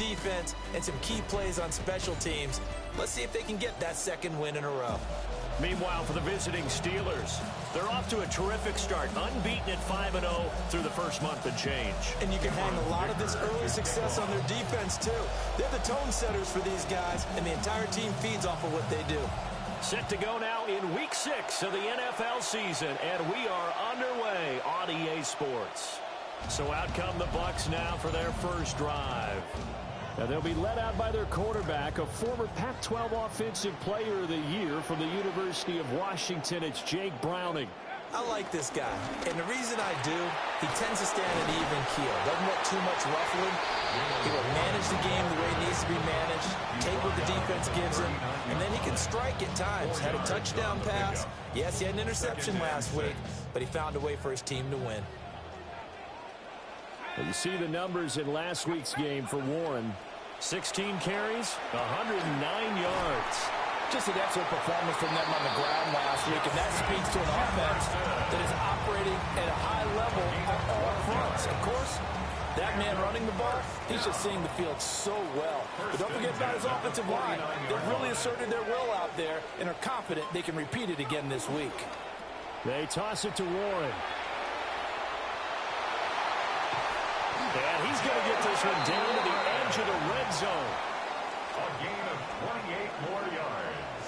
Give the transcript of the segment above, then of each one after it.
defense and some key plays on special teams. Let's see if they can get that second win in a row. Meanwhile, for the visiting Steelers, they're off to a terrific start, unbeaten at 5-0 through the first month and change. And you can hang a lot of this early success on their defense, too. They're the tone setters for these guys, and the entire team feeds off of what they do. Set to go now in Week 6 of the NFL season, and we are underway on EA Sports. So out come the Bucs now for their first drive. Now they'll be led out by their quarterback, a former Pac-12 Offensive Player of the Year from the University of Washington. It's Jake Browning. I like this guy, and the reason I do, he tends to stand an even keel. Doesn't want too much ruffling. He will manage the game the way it needs to be managed, take what the defense gives him, and then he can strike at times. Had a touchdown pass. Yes, he had an interception last week, but he found a way for his team to win. Well, you see the numbers in last week's game for Warren. 16 carries, 109 yards. Just an excellent performance from them on the ground last week, and that speaks to an offense that is operating at a high level on all fronts. Of course, that man running the ball, he's just seeing the field so well. But don't forget about his offensive line. They've really asserted their will out there and are confident they can repeat it again this week. They toss it to Warren. And he's going to get this one down to the edge of the red zone. A gain of 28 more yards.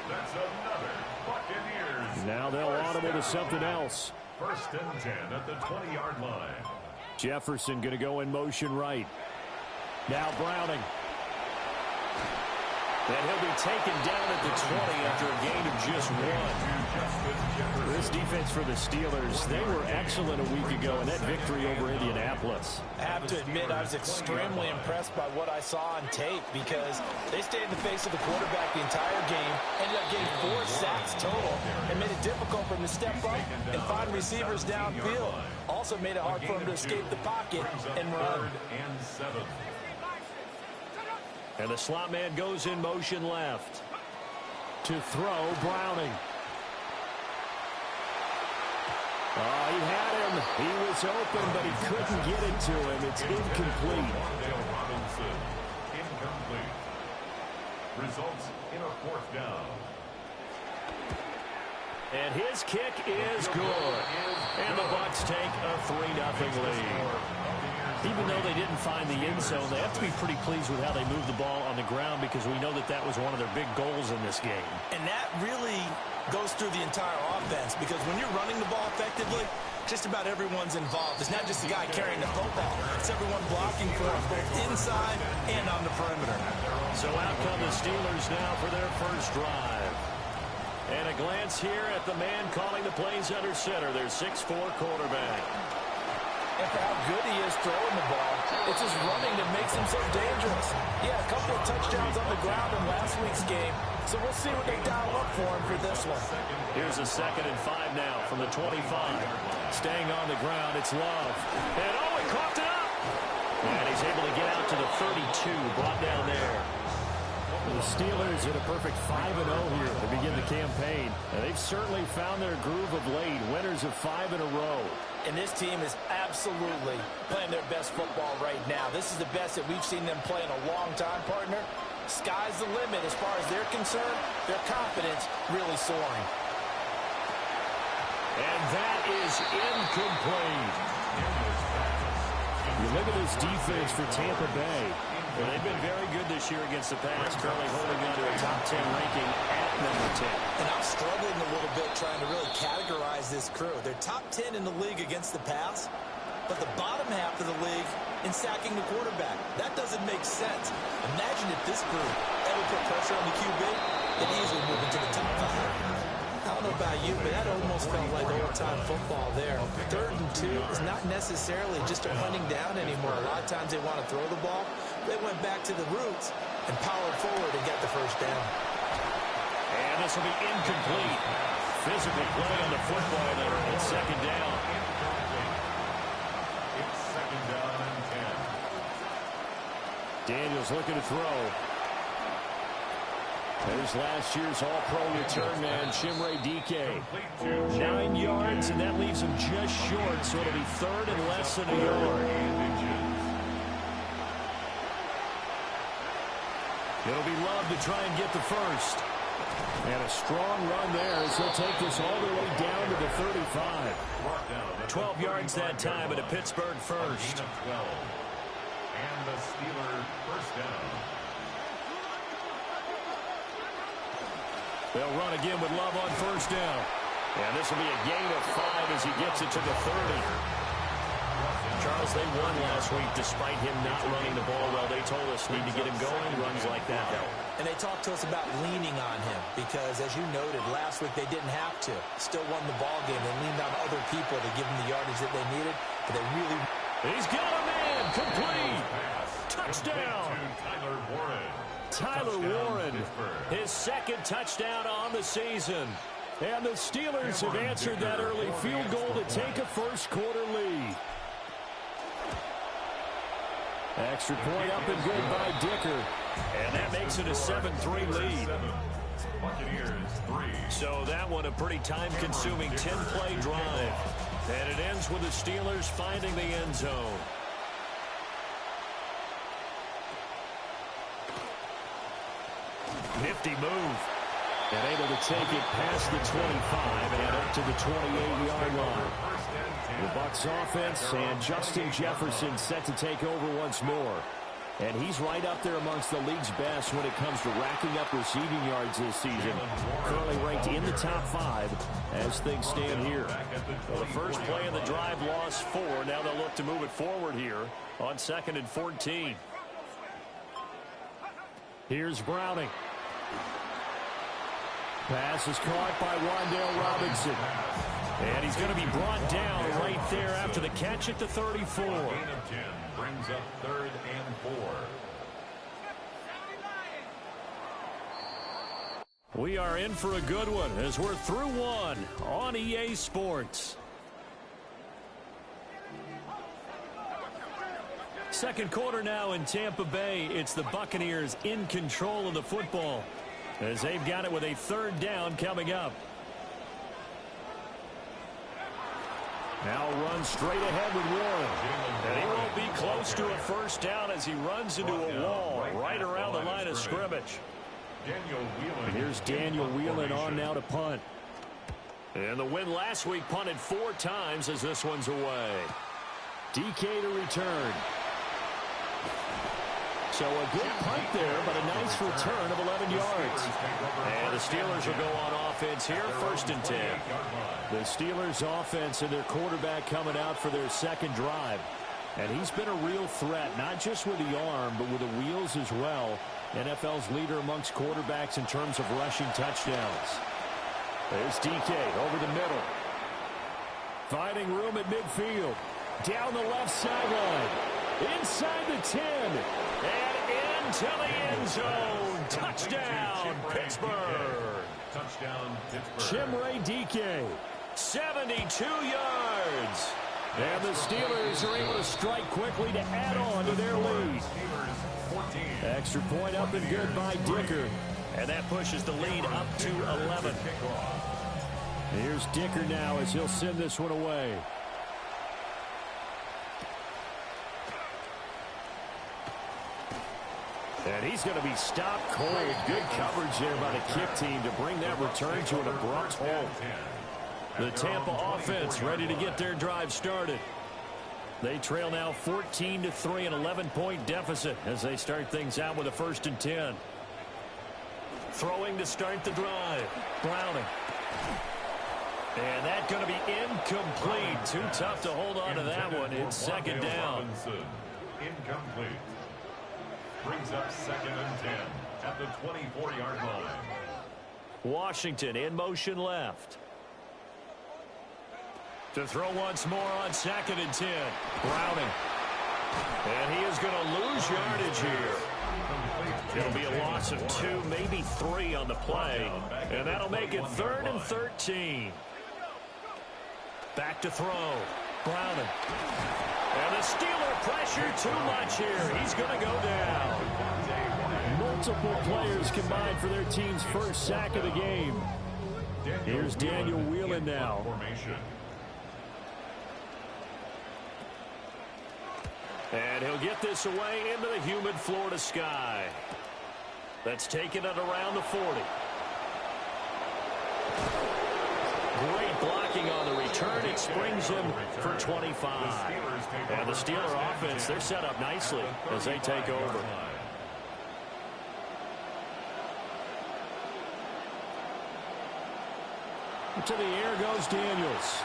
That's another Buccaneers. Now they'll audible to something else. 1st and 10 at the 20-yard line. Jefferson going to go in motion right. Now Browning. And he'll be taken down at the 20 after a gain of just 1. This defense for the Steelers, they were excellent a week ago in that victory over Indianapolis. I have to admit, I was extremely impressed by what I saw on tape because they stayed in the face of the quarterback the entire game, ended up getting 4 sacks total, and made it difficult for him to step up and find receivers downfield. Also made it hard for him to escape the pocket and run. And the slot man goes in motion left. To throw, Browning. Oh, he had him. He was open, but he couldn't get it to him. It's incomplete. Incomplete. Results in a 4th down. And his kick is good. And the Bucs take a 3-0 lead. Even though they didn't find the end zone, they have to be pretty pleased with how they moved the ball on the ground because we know that that was one of their big goals in this game. And that really goes through the entire offense because when you're running the ball effectively, just about everyone's involved. It's not just the guy carrying the football. It's everyone blocking for him, both inside and on the perimeter. So out come the Steelers now for their first drive. And a glance here at the man calling the plays under center, their 6'4" quarterback. And for how good he is throwing the ball, it's his running that makes him so dangerous. He had a couple of touchdowns on the ground in last week's game, so we'll see what they dial up for him for this one. Here's a 2nd and 5 now from the 25. Staying on the ground, it's Love. And he coughed it up! And he's able to get out to the 32, brought down there. The Steelers in a perfect 5-0 here to begin the campaign. And they've certainly found their groove of late, winners of 5 in a row. And this team is absolutely playing their best football right now. This is the best that we've seen them play in a long time, partner. Sky's the limit as far as they're concerned. Their confidence really soaring. And that is incomplete. You look at this defense for Tampa Bay. Well, they've been very good this year against the pass, currently holding on to a top 10 ranking at number 10. And I'm struggling a little bit trying to really categorize this crew. They're top 10 in the league against the pass, but the bottom half of the league in sacking the quarterback. That doesn't make sense. Imagine if this group ever put pressure on the QB, they'd easily move into the top 5. I don't know about you, but that almost felt like old-time football there. 3rd and 2 is not necessarily just a running down anymore. A lot of times they want to throw the ball. They went back to the roots and powered forward and got the first down. And this will be incomplete. Physical play on the football there at 2nd down. It's 2nd down and 10. Daniels looking to throw. There's last year's all-pro return man, Chimere Dike. 9 yards, and that leaves him just short, so it'll be 3rd and less than a yard. It'll be Love to try and get the first. And a strong run there as he'll take this all the way down to the 35. 12 yards that time and a Pittsburgh first. And the Steelers first down. They'll run again with Love on first down. And this will be a gain of 5 as he gets it to the 30. Charles, they won last week despite him not running the ball well. They told us need to get him going. Runs like that help. And they talked to us about leaning on him because, as you noted, last week they didn't have to. Still won the ball game. They leaned on other people to give them the yardage that they needed, but they really... He's got a man. Complete. Touchdown. Tyler Warren, his second touchdown on the season. And the Steelers have answered that early field goal to take a first-quarter lead. Extra point up and good by Dicker. And that makes it a 7-3 lead. So that one a pretty time-consuming 10-play drive. And it ends with the Steelers finding the end zone. Nifty move. And able to take it past the 25 and up to the 28-yard line. The Bucs offense and Justin Jefferson set to take over once more. And he's right up there amongst the league's best when it comes to racking up receiving yards this season. Currently ranked in the top 5 as things stand here. Well, the first play of the drive lost 4. Now they'll look to move it forward here on 2nd and 14. Here's Browning. Pass is caught by Wan'Dale Robinson. And he's going to be brought down right there after the catch at the 34. Gain of 10 brings up 3rd and 4. We are in for a good one as we're through one on EA Sports. Second quarter now in Tampa Bay. It's the Buccaneers in control of the football as they've got it with a 3rd down coming up. Now runs straight ahead with Warren. And he won't be close to a first down as he runs into a wall right around the line of scrimmage. And here's Daniel Whelan on now to punt. And the win last week punted 4 times as this one's away. DK to return. So a good punt there, but a nice return of 11 yards. And the Steelers will go on offense here, 1st and 10. The Steelers offense and their quarterback coming out for their second drive. And he's been a real threat, not just with the arm, but with the wheels as well. NFL's leader amongst quarterbacks in terms of rushing touchdowns. There's DK over the middle. Finding room at midfield. Down the left sideline. Inside the 10. And into the end zone. Touchdown, Pittsburgh. Touchdown, Pittsburgh. Chimere Dike. 72 yards. And the Steelers are able to strike quickly to add on to their lead. Extra point up and good by Dicker. And that pushes the lead up to 11. Here's Dicker now as he'll send this one away. And he's going to be stopped cold. Good coverage there by the kick team to bring that return to an abrupt halt. The Tampa offense ready to get their drive started. They trail now 14-3, an 11-point deficit as they start things out with a 1st and 10. Throwing to start the drive. Browning. And that's going to be incomplete. Too tough to hold on to that one. It's 2nd down. Incomplete. Brings up 2nd and 10 at the 24-yard line. Washington in motion left. To throw once more on 2nd and 10. Browning. And he is going to lose yardage here. It'll be a loss of 2, maybe 3 on the play. And that'll make it 3rd and 13. Back to throw. Browning. And the Steeler pressure too much here. He's going to go down. Multiple players combined for their team's first sack of the game. Here's Daniel Whelan now. And he'll get this away into the humid Florida sky. That's taken it around the 40. Great blocking on the return. It springs him for 25. And the Steeler offense, they're set up nicely as they take over. To the air goes Daniels.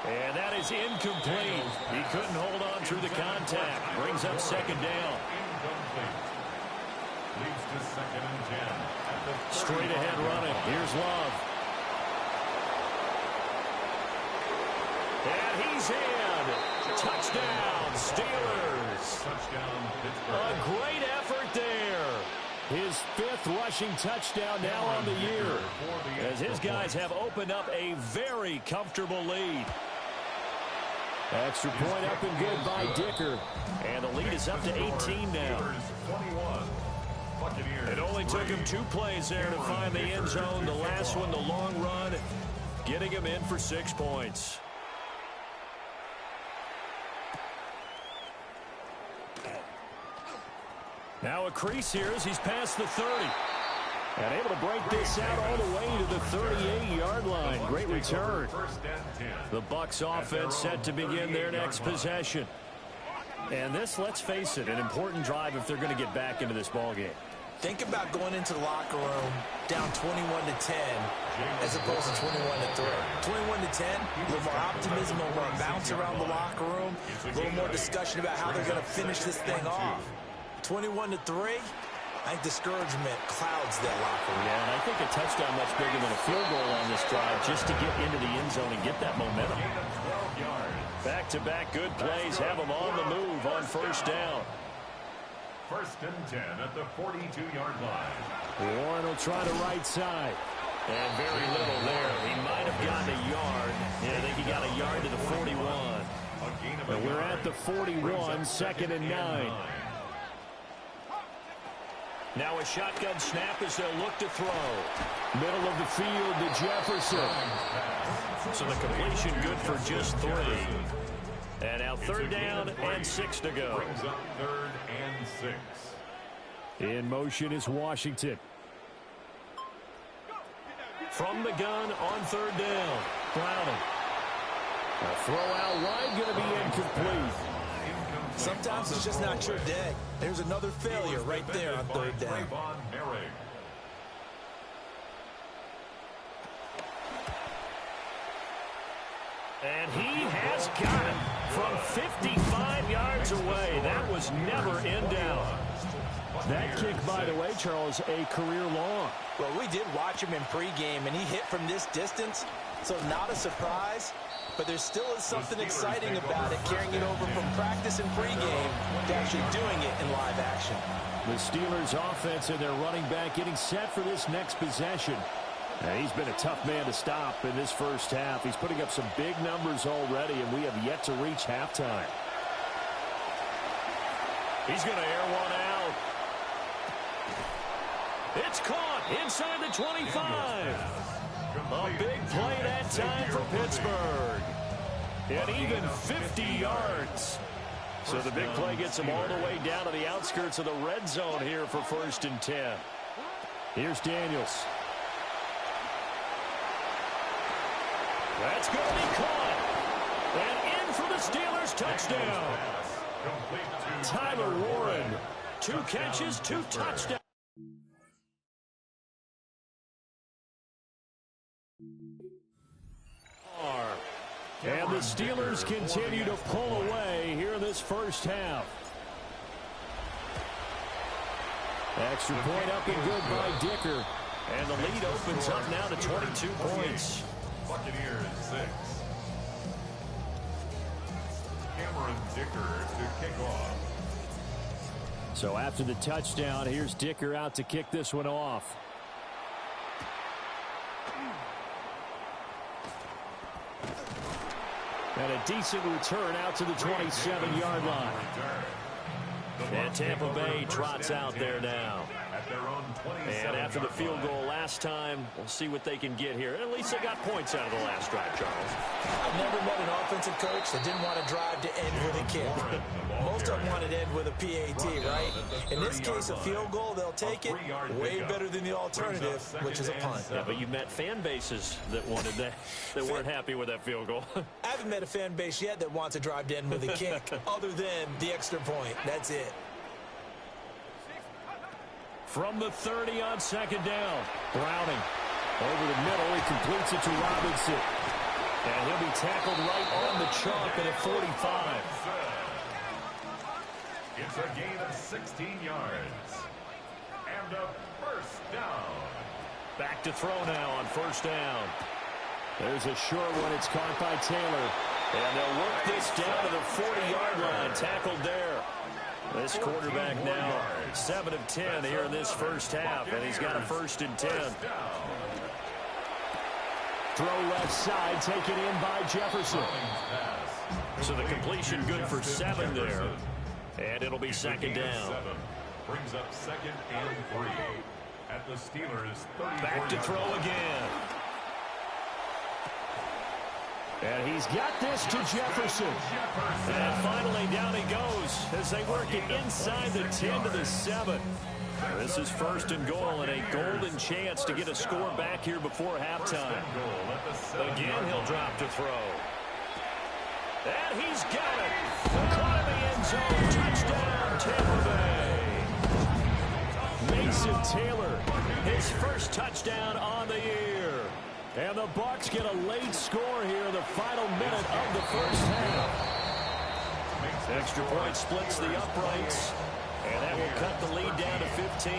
And that is incomplete. He couldn't hold on through the contact. Brings up second down. Leads to 2nd and 10. Straight ahead running. Here's Love. And he's in. Touchdown, Steelers. Touchdown, Pittsburgh. A great effort there. His 5th rushing touchdown now on the year, as his guys have opened up a very comfortable lead. Extra point up and good by Dicker. And the lead is up to 18 now. It only took him 2 plays there to find the end zone. The last one, the long run, getting him in for 6 points. Now a crease here as he's past the 30. And able to break this out all the way to the 38-yard line. Great return. The Bucs offense set to begin their next possession. And this, let's face it, an important drive if they're going to get back into this ballgame. Think about going into the locker room down 21-10 as opposed to 21-3. 21-10, a little more optimism, a little more bounce around the locker room, a little more discussion about how they're going to finish this thing off. 21-3, I think discouragement clouds that locker room. Yeah, and I think a touchdown much bigger than a field goal on this drive just to get into the end zone and get that momentum. Back-to-back good plays have them on the move on first down. 1st and 10 at the 42-yard line. Warren will try the right side. And very little there. He might have gotten a yard. Yeah, I think he got a yard to the 41. But we're at the 41, 2nd and 9. Now a shotgun snap as they'll look to throw. Middle of the field to Jefferson. So the completion good for just 3. And now 3rd down and 6 to go. Brings up 3rd and 6. In motion is Washington. From the gun on 3rd down. Browning. A throw out wide going to be incomplete. Sometimes it's just not your day. There's another failure right there on 3rd down. And he has got it from 55 yards away. That was never in doubt. That kick, by the way, Charles, a career long. Well, we did watch him in pregame, and he hit from this distance, so not a surprise. But there still is something exciting about it, carrying it over from practice and pregame to actually doing it in live action. The Steelers offense and their running back getting set for this next possession. Now, he's been a tough man to stop in this first half. He's putting up some big numbers already, and we have yet to reach halftime. He's going to air one out. It's caught inside the 25. A big play that time for Pittsburgh. And even 50 yards. So the big play gets them all the way down to the outskirts of the red zone here for 1st and 10. Here's Daniels. That's going to be caught. And in for the Steelers touchdown. Tyler Warren. 2 catches, 2 touchdowns. And the Steelers continue to pull away here in this first half. Extra point up and good by Dicker. And the lead opens up now to 22 points. Buccaneers 6. Cameron Dicker to kick off. So after the touchdown, here's Dicker out to kick this one off. And a decent return out to the 27-yard line. And Tampa Bay trots out there now. At their own 27 And after the field goal last time, we'll see what they can get here. At least they got points out of the last drive, Charles. I've never met an offensive coach that didn't want to drive to end with a kick. Most of them want to end with a PAT, right? In this case, a field goal, they'll take it. Way better than the alternative, which is a punt. Yeah, but you met fan bases that wanted that, that weren't happy with that field goal. I haven't met a fan base yet that wants to drive to end with a kick, other than the extra point. That's it. From the 30 on second down. Browning over the middle. He completes it to Robinson. And he'll be tackled right on the chalk at 45. It's a gain of 16 yards. And a first down. Back to throw now on first down. There's a short one. It's caught by Taylor. And they'll work this down to the 40-yard line. Tackled there. This quarterback now 7 of 10 here in this first half, and he's got a 1st and 10. Throw left side, taken in by Jefferson. So the completion good for 7 there. And it'll be second down. Brings up 2nd and 3 at the Steelers' 34. Back to throw again. And he's got this to Jefferson. And finally down he goes as they work it inside the 10 to the 7. This is 1st and goal and a golden chance to get a score back here before halftime. Again, he'll drop to throw. And he's got it. Caught in the end zone. Touchdown, Tampa Bay. Mason Taylor, his first touchdown on the year. And the Bucs get a late score here in the final minute of the first half. Extra point splits the uprights, and that will cut the lead down to 15.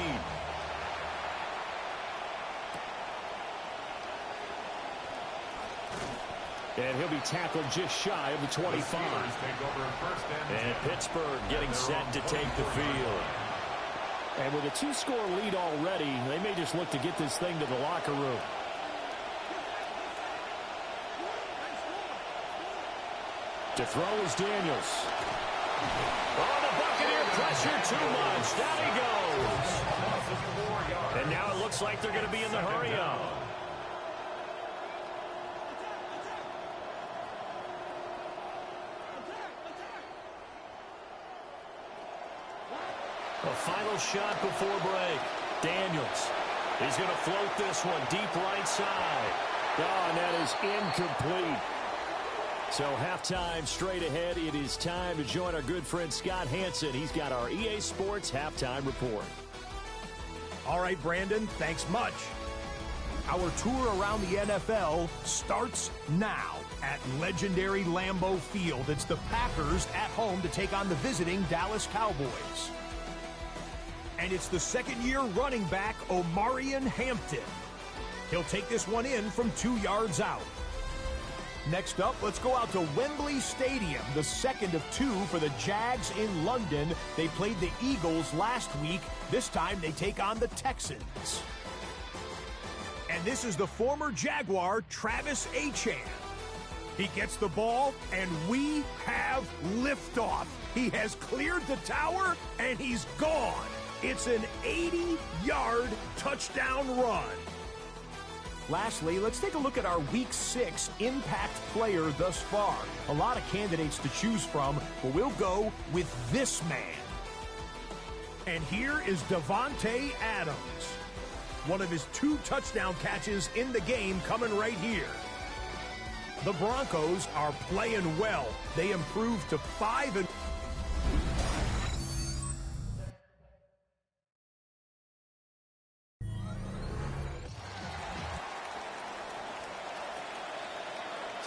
And he'll be tackled just shy of the 25. And Pittsburgh getting set to take the field. And with a 2-score lead already, they may just look to get this thing to the locker room. To throw is Daniels. Oh, the Buccaneer pressure too much. Down he goes. And now it looks like they're going to be in the hurry-up. A final shot before break. Daniels. He's going to float this one deep right side. Oh, and that is incomplete. So halftime straight ahead. It is time to join our good friend Scott Hansen. He's got our EA Sports halftime report. All right, Brandon, thanks much. Our tour around the NFL starts now at legendary Lambeau Field. It's the Packers at home to take on the visiting Dallas Cowboys. And it's the second-year running back, Omarion Hampton. He'll take this one in from 2 yards out. Next up, let's go out to Wembley Stadium, the second of 2 for the Jags in London. They played the Eagles last week. This time they take on the Texans. And this is the former Jaguar, Travis Etienne. He gets the ball, and we have liftoff. He has cleared the tower, and he's gone. It's an 80-yard touchdown run. Lastly, let's take a look at our Week 6 impact player thus far. A lot of candidates to choose from, but we'll go with this man. And here is Devontae Adams. One of his 2 touchdown catches in the game coming right here. The Broncos are playing well. They improved to 5-.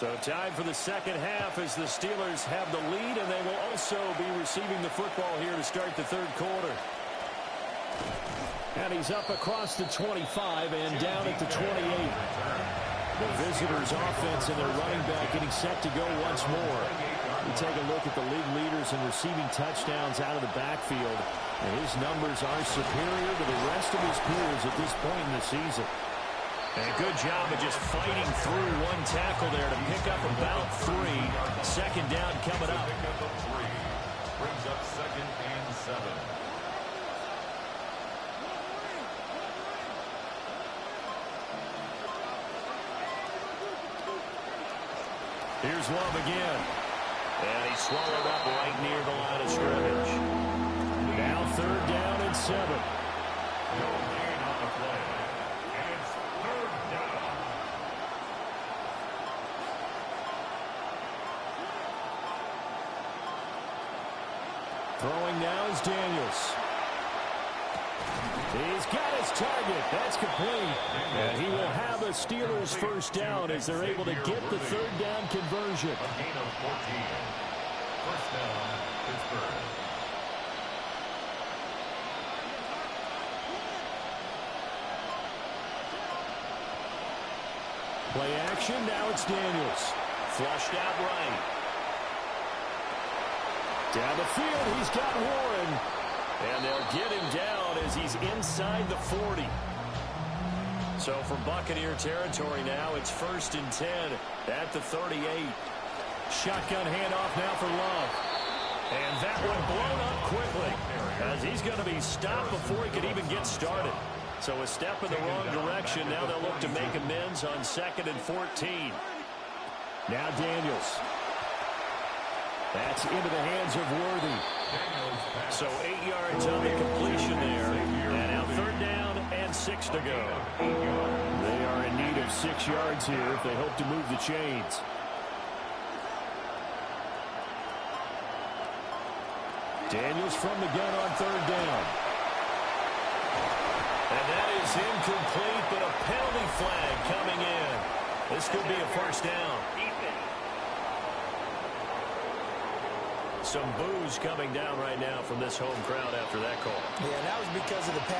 So time for the second half as the Steelers have the lead, and they will also be receiving the football here to start the third quarter. And he's up across the 25 and down at the 28. The visitors' offense and their running back getting set to go once more. We take a look at the league leaders in receiving touchdowns out of the backfield, and his numbers are superior to the rest of his peers at this point in the season. And a good job of just fighting through one tackle there to pick up about 3. Second down coming up. brings up 2nd and 7. Here's Love again. And he swallowed up right near the line of scrimmage. Now 3rd down and 7. No gain on the play. And it's 3rd down. Throwing now is Daniels. He's got his target. That's complete. And he will have a Steelers 1st down as they're able to get the 3rd down conversion. A gain of 14. 1st down, Pittsburgh. Play action. Now it's Daniels. Flushed out right. Down the field, he's got Warren. And they'll get him down as he's inside the 40. So from Buccaneer territory now, it's 1st and 10 at the 38. Shotgun handoff now for Love. And that one blown up quickly as he's going to be stopped before he could even get started. So a step in the wrong direction. Now they'll look to make amends on 2nd and 14. Now Daniels. That's into the hands of Worthy. So 8 yards on the completion there. And now 3rd down and 6 to go. They are in need of 6 yards here if they hope to move the chains. Daniels from the gun on 3rd down. And that is incomplete, but a penalty flag coming in. This could be a 1st down. Some boos coming down right now from this home crowd after that call. Yeah, that was because of the pass.